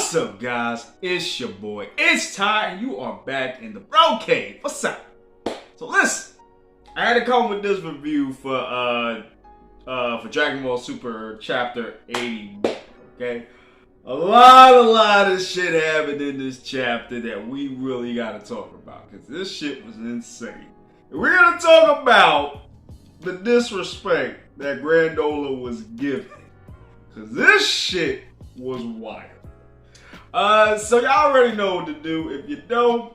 What's up, guys? It's your boy. It's Ty, and you are back in the bro cave. What's up? So listen, I had to come with this review for Dragon Ball Super Chapter 80. Okay, a lot of shit happened in this chapter that we really gotta talk about because this shit was insane. And we're gonna talk about the disrespect that Grandola was given, because this shit was wild. So y'all already know what to do. If you don't,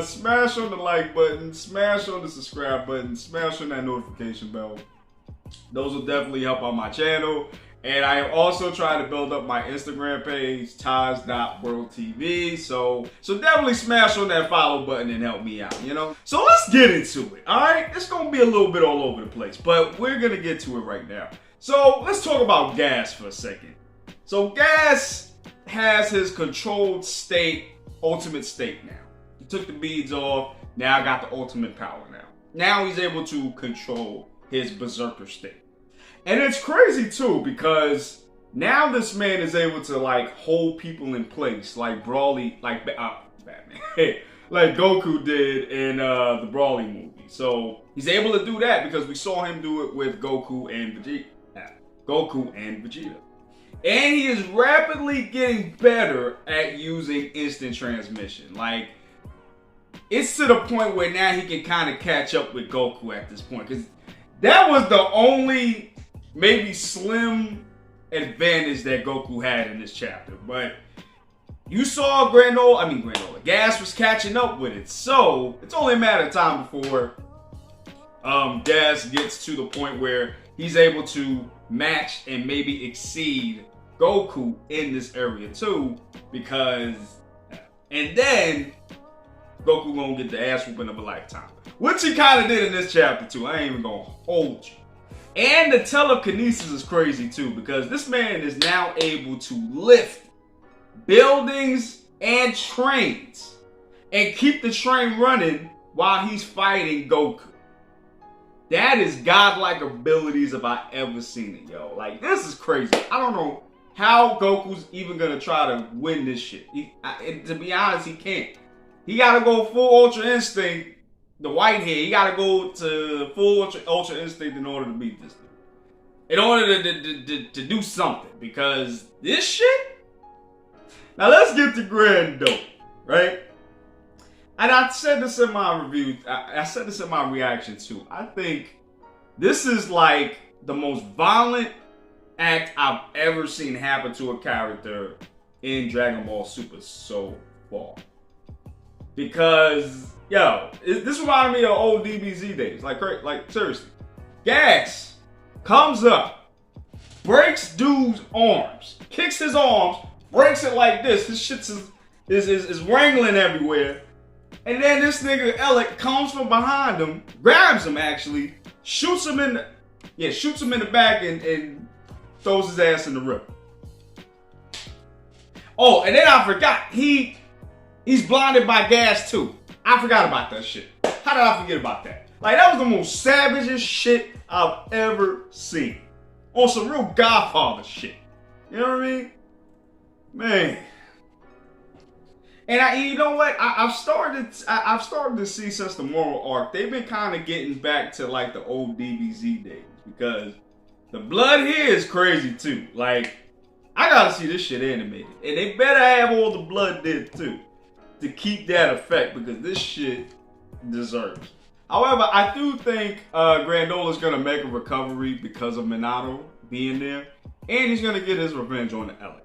smash on the like button, smash on the subscribe button, smash on that notification bell. Those will definitely help on my channel. And I also try to build up my Instagram page, tais.worldtv. So definitely smash on that follow button and help me out, you know? So let's get into it, all right? It's gonna be a little bit all over the place, but we're gonna get to it right now. So let's talk about Gas for a second. So Gas has his controlled state, ultimate state now. He took the beads off, now got the ultimate power now. Now he's able to control his berserker state. And it's crazy too, because now this man is able to like hold people in place like Brawly, like Batman, like Goku did in the Brawly movie. So he's able to do that because we saw him do it with Goku and Vegeta. And he is rapidly getting better at using instant transmission. Like, it's to the point where now he can kind of catch up with Goku at this point. Because that was the only, maybe slim advantage that Goku had in this chapter. But you saw Gas was catching up with it. So, it's only a matter of time before Gas gets to the point where he's able to match and maybe exceed Goku in this area too, and then Goku gonna get the ass whooping of a lifetime, which he kind of did in this chapter too. I ain't even gonna hold you. And the telekinesis is crazy too, because this man is now able to lift buildings and trains and keep the train running while he's fighting Goku. That is godlike abilities if I ever seen it, yo. Like, this is crazy. I don't know how Goku's even gonna try to win this shit. To be honest, he can't. He gotta go full Ultra Instinct, the white hair. He gotta go to full Ultra Instinct in order to beat this thing. In order to do something, because this shit. Now let's get to Grandola, right? And I said this in my review. I said this in my reaction too. I think this is like the most violent act I've ever seen happen to a character in Dragon Ball Super so far. Because, yo, this reminded me of old DBZ days. Like seriously. Gas comes up, breaks dude's arms, kicks his arms, breaks it like this. His shit is wrangling everywhere. And then this nigga Elec comes from behind him, grabs him actually, shoots him in the back and throws his ass in the river. Oh, and then I forgot, he's blinded by Gas too. I forgot about that shit. How did I forget about that? Like, that was the most savagest shit I've ever seen. On some real Godfather shit. You know what I mean? Man. And you know what? I've started to see since the moral arc, they've been kind of getting back to like the old DBZ days, because the blood here is crazy too. Like, I gotta see this shit animated, and they better have all the blood there too to keep that effect, because this shit deserves. However, I do think Grandola's gonna make a recovery because of Minato being there, and he's gonna get his revenge on the Elec.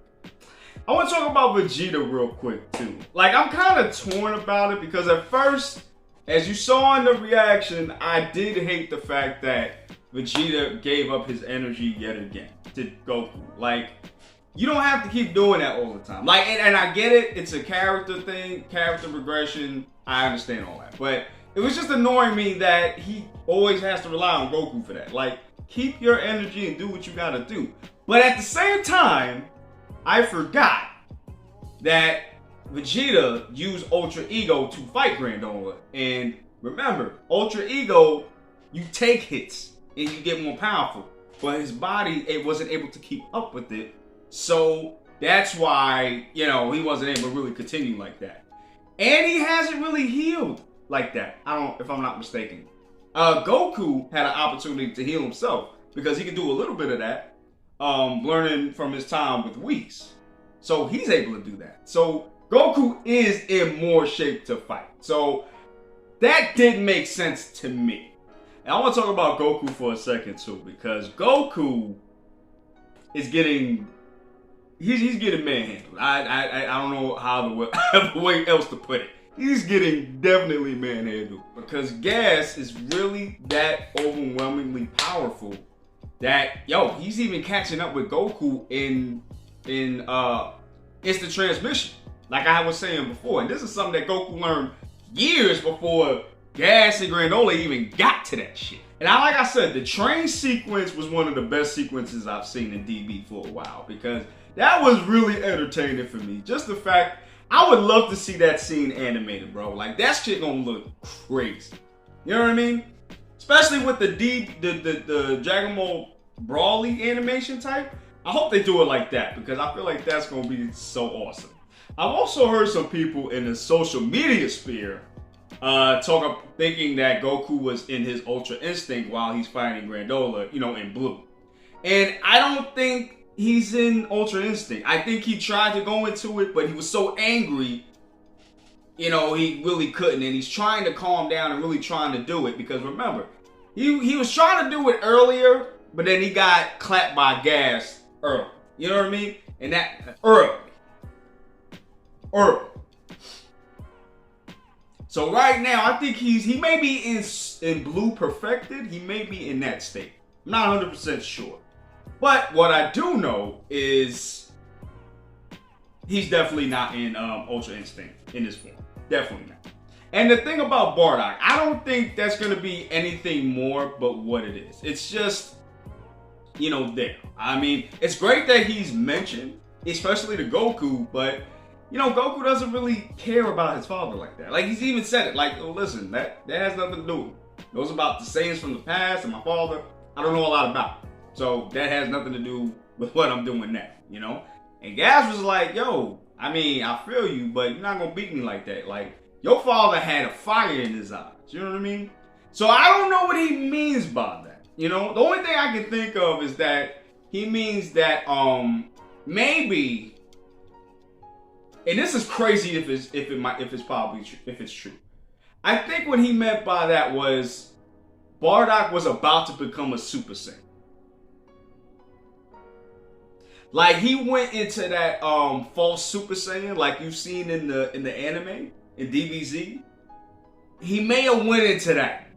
I want to talk about Vegeta real quick too. Like, I'm kind of torn about it, because at first, as you saw in the reaction, I did hate the fact that Vegeta gave up his energy yet again to Goku. Like, you don't have to keep doing that all the time. Like, and I get it, it's a character thing, character progression, I understand all that. But it was just annoying me that he always has to rely on Goku for that. Like, keep your energy and do what you gotta do. But at the same time, I forgot that Vegeta used Ultra Ego to fight Grandola. And remember, Ultra Ego, you take hits and you get more powerful. But his body, it wasn't able to keep up with it. So that's why, you know, he wasn't able to really continue like that. And he hasn't really healed like that. If I'm not mistaken. Goku had an opportunity to heal himself because he can do a little bit of that, learning from his time with Whis. So he's able to do that. So Goku is in more shape to fight. So that did make sense to me. And I want to talk about Goku for a second too, because Goku is getting, he's getting manhandled. I don't know how the way else to put it. He's getting definitely manhandled because Gas is really that overwhelmingly powerful that, yo, he's even catching up with Goku in instant transmission, like I was saying before. And this is something that Goku learned years before Gas and Granola even got to that shit. And like I said, the train sequence was one of the best sequences I've seen in DB for a while, because that was really entertaining for me. Just the fact, I would love to see that scene animated, bro. Like, that shit gonna look crazy. You know what I mean? Especially with the Dragon Ball Broly animation type. I hope they do it like that, because I feel like that's gonna be so awesome. I've also heard some people in the social media sphere thinking that Goku was in his Ultra Instinct while he's fighting Grandola, you know, in Blue. And I don't think he's in Ultra Instinct. I think he tried to go into it, but he was so angry, you know, he really couldn't. And he's trying to calm down and really trying to do it, because remember, he was trying to do it earlier, but then he got clapped by Gas early. You know what I mean? And that early. So right now, I think he may be in Blue Perfected. He may be in that state. I'm not 100% sure. But what I do know is he's definitely not in Ultra Instinct in this form. Definitely not. And the thing about Bardock, I don't think that's going to be anything more but what it is. It's just, you know, there. I mean, it's great that he's mentioned, especially to Goku, but, you know, Goku doesn't really care about his father like that. Like, he's even said it, like, oh, listen, that has nothing to do with it. Those about the sayings from the past and my father, I don't know a lot about. So that has nothing to do with what I'm doing now, you know? And Gas was like, yo, I mean, I feel you, but you're not gonna beat me like that. Like, your father had a fire in his eyes, you know what I mean? So I don't know what he means by that, you know? The only thing I can think of is that he means that, maybe, and this is crazy if it's true. I think what he meant by that was Bardock was about to become a Super Saiyan. Like, he went into that false Super Saiyan, like you've seen in the anime, in DBZ. He may have went into that.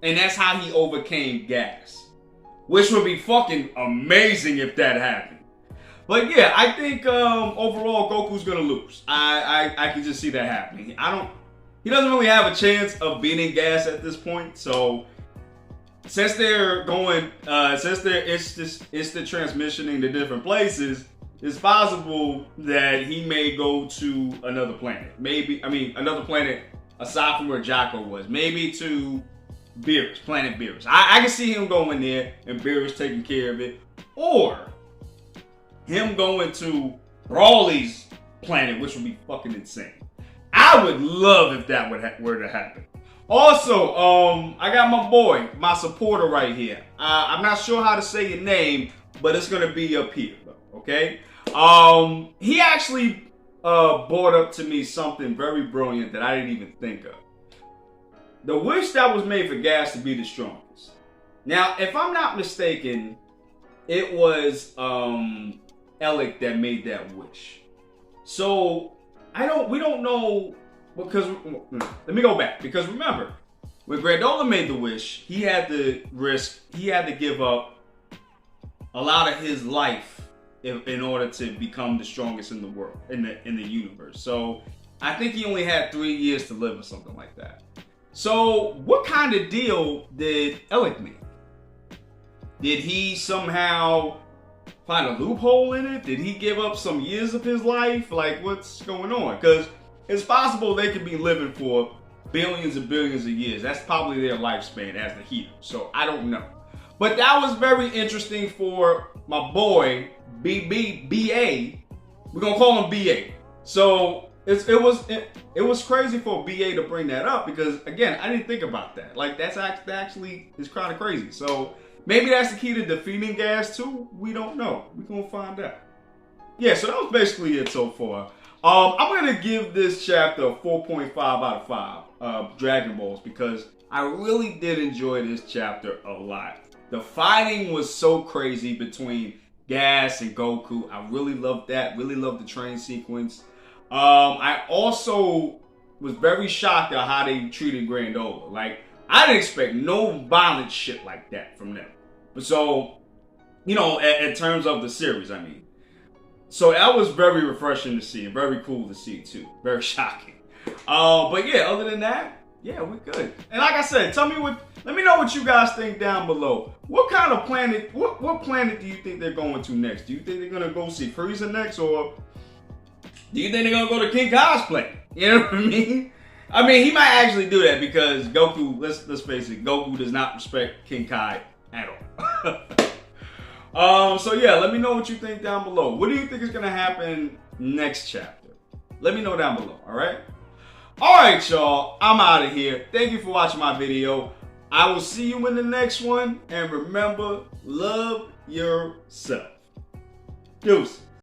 And that's how he overcame Gas. Which would be fucking amazing if that happened. But yeah, I think overall Goku's gonna lose. I can just see that happening. He doesn't really have a chance of beating Gas at this point, so since they're instant transmissioning to different places, it's possible that he may go to another planet. Another planet aside from where Jocko was. Maybe to Beerus, planet Beerus. I can see him going there and Beerus taking care of it. Or him going to Broly's planet, which would be fucking insane. I would love if that were to happen. Also, I got my boy, my supporter right here. I'm not sure how to say your name, but it's gonna be up here, okay? He actually brought up to me something very brilliant that I didn't even think of. The wish that was made for Gas to be the strongest. Now, if I'm not mistaken, it was Alec that made that wish. So we don't know, because let me go back, because remember, when Grandola made the wish, he had to give up a lot of his life in order to become the strongest in the world, in the universe. So I think he only had 3 years to live or something like that. So what kind of deal did Alec make? Did he somehow find a loophole in it? Did he give up some years of his life? Like, what's going on? Because it's possible they could be living for billions and billions of years. That's probably their lifespan as the hero. So I don't know. But that was very interesting for my boy, BA, We're gonna call him BA. So it was crazy for BA to bring that up because again, I didn't think about that. Like that actually is kind of crazy. So maybe that's the key to defeating Gas too. We don't know. We're gonna find out. Yeah, so that was basically it so far. I'm gonna give this chapter a 4.5 out of 5 Dragon Balls because I really did enjoy this chapter a lot. The fighting was so crazy between Gas and Goku. I really loved that. Really loved the train sequence. I also was very shocked at how they treated Grandola. Like, I didn't expect no violent shit like that from them. But so, you know, in terms of the series, I mean. So that was very refreshing to see and very cool to see too. Very shocking. But yeah, other than that, yeah, we're good. And like I said, let me know what you guys think down below. What kind of planet, what planet do you think they're going to next? Do you think they're gonna go see Frieza next, or do you think they're gonna go to King Kai's planet? You know what I mean? I mean, he might actually do that because Goku, let's face it, Goku does not respect King Kai at all. So yeah, let me know what you think down below. What do you think is gonna happen next chapter? Let me know down below, alright? Alright, y'all, I'm out of here. Thank you for watching my video. I will see you in the next one. And remember, love yourself. Deuce.